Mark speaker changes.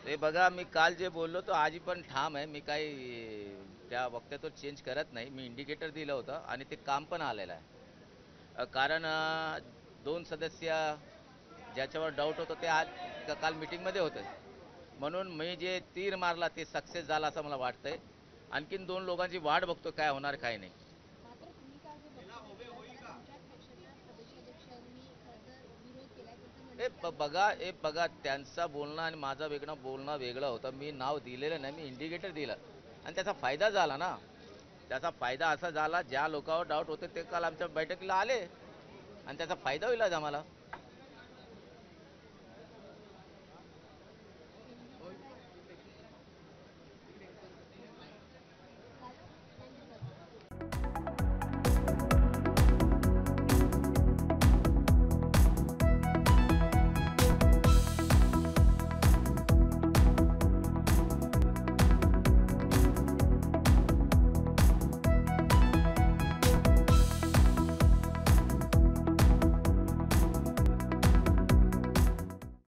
Speaker 1: ते बघा, मी काल जे बोललो तो आजही पण ठाम आहे. मी काही त्या वक्तव्यावर चेंज करत नाही. मी इंडिकेटर दिलं होतं आणि ते काम पण आलेलं आहे. कारण दोन सदस्य ज्याच्यावर डाऊट होतं ते आज काल मीटिंगमध्ये होते. म्हणून मी जे तीर मारला ते सक्सेस झाला असं मला वाटतंय. आणखीन दोन लोकांची वाट बघतो, काय होणार काय नाही.
Speaker 2: मात्र तुम्ही काल जे वक्तव्य केलं त्याला तुमच्याच पक्षाच्या प्रदेशाध्यक्षांनी खरं तर विरोध केलाय. त्यांचं म्हणणं आहे की आम्ही असं बोलू
Speaker 1: बघा,
Speaker 2: शकत नाही.
Speaker 1: त्यांचा बोलणं आणि माझं बोलणं वेगळं होतं. मी नाव दिलेलं नाही, मी इंडिकेटर दिलं आणि त्याचा फायदा झाला ना. त्याचा फायदा असा झाला, ज्या लोकांवर डाऊट होते ते काल आमच्या बैठकीला आले आणि त्याचा फायदा होईल आज आम्हाला.